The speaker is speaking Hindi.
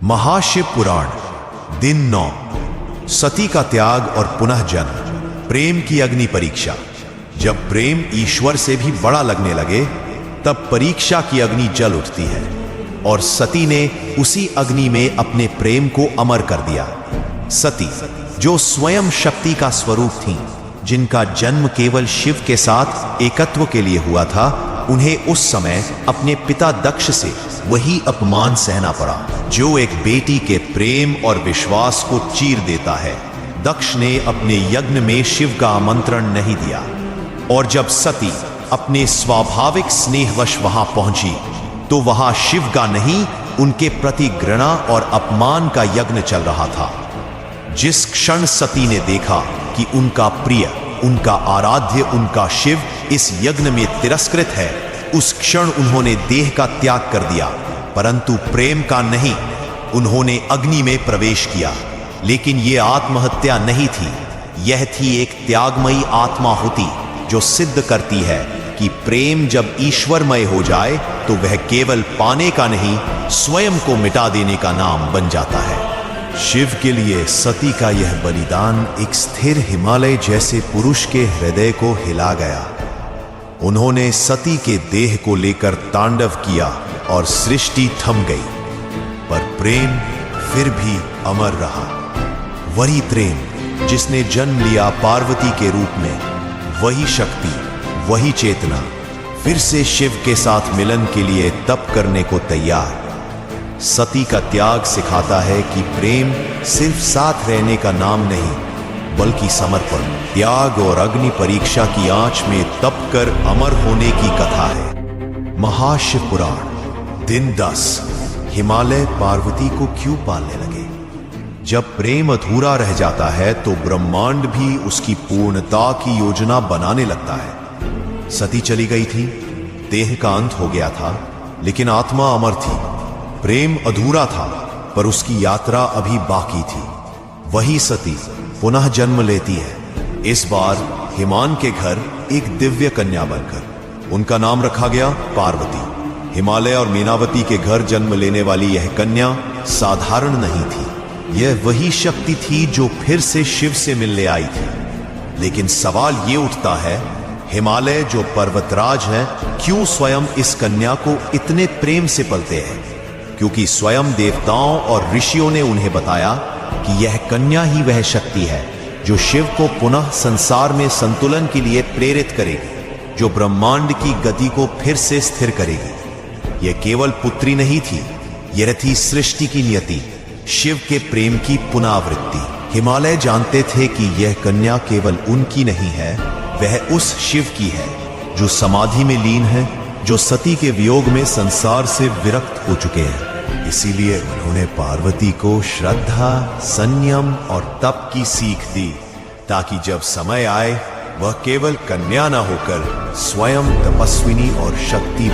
महाशिव पुराण दिन 9 सती का त्याग और पुनः जन्म। प्रेम की अग्नि परीक्षा। जब प्रेम ईश्वर से भी बड़ा लगने लगे तब परीक्षा की अग्नि जल उठती है और सती ने उसी अग्नि में अपने प्रेम को अमर कर दिया। सती जो स्वयं शक्ति का स्वरूप थीं, जिनका जन्म केवल शिव के साथ एकत्व के लिए हुआ था, उन्हें उस समय अपने पिता दक्ष से वही अपमान सहना पड़ा जो एक बेटी के प्रेम और विश्वास को चीर देता है। दक्ष ने अपने यज्ञ में शिव का आमंत्रण नहीं दिया और जब सती अपने स्वाभाविक स्नेहवश वहां पहुंची तो वहां शिव का नहीं, उनके प्रति घृणा और अपमान का यज्ञ चल रहा था। जिस क्षण सती ने देखा कि उनका प्रिय, उनका आराध्य, उनका शिव इस यज्ञ में तिरस्कृत है, उस क्षण उन्होंने देह का त्याग कर दिया, परंतु प्रेम का नहीं। उन्होंने अग्नि में प्रवेश किया, लेकिन यह आत्महत्या नहीं थी। यह थी एक त्यागमयी आत्मा होती जो सिद्ध करती है कि प्रेम जब ईश्वरमय हो जाए तो वह केवल पाने का नहीं, स्वयं को मिटा देने का नाम बन जाता है। शिव के लिए सती का यह बलिदान एक स्थिर हिमालय जैसे पुरुष के हृदय को हिला गया। उन्होंने सती के देह को लेकर तांडव किया और सृष्टि थम गई, पर प्रेम फिर भी अमर रहा। वही प्रेम जिसने जन्म लिया पार्वती के रूप में, वही शक्ति, वही चेतना फिर से शिव के साथ मिलन के लिए तप करने को तैयार। सती का त्याग सिखाता है कि प्रेम सिर्फ साथ रहने का नाम नहीं, बल्कि समर्पण, त्याग और अग्नि परीक्षा की आंच में तप कर अमर होने की कथा है। महाशिव पुराण दिन 10 हिमालय पार्वती को क्यों पालने लगे? जब प्रेम अधूरा रह जाता है तो ब्रह्मांड भी उसकी पूर्णता की योजना बनाने लगता है। सती चली गई थी, देह का अंत हो गया था, लेकिन आत्मा अमर थी। प्रेम अधूरा था, पर उसकी यात्रा अभी बाकी थी। वही सती पुनः जन्म लेती है, इस बार हिमान के घर एक दिव्य कन्या बनकर। उनका नाम रखा गया पार्वती। हिमालय और मीनावती के घर जन्म लेने वाली यह कन्या साधारण नहीं थी। यह वही शक्ति थी जो फिर से शिव से मिलने आई थी। लेकिन सवाल यह उठता है, हिमालय जो पर्वतराज है, क्यों स्वयं इस कन्या को इतने प्रेम से पलते हैं? क्योंकि स्वयं देवताओं और ऋषियों ने उन्हें बताया कि यह कन्या ही वह शक्ति है जो शिव को पुनः संसार में संतुलन के लिए प्रेरित करेगी, जो ब्रह्मांड की गति को फिर से स्थिर करेगी। यह केवल पुत्री नहीं थी, यह थी सृष्टि की नियति, शिव के प्रेम की पुनरावृत्ति। हिमालय जानते थे कि यह कन्या केवल उनकी नहीं है, वह उस शिव की है जो समाधि में लीन है, जो सती के वियोग में संसार से विरक्त हो चुके हैं। इसीलिए उन्होंने पार्वती को श्रद्धा, संयम और तप की सीख दी, ताकि जब समय आए वह केवल कन्या न होकर स्वयं तपस्विनी और शक्ति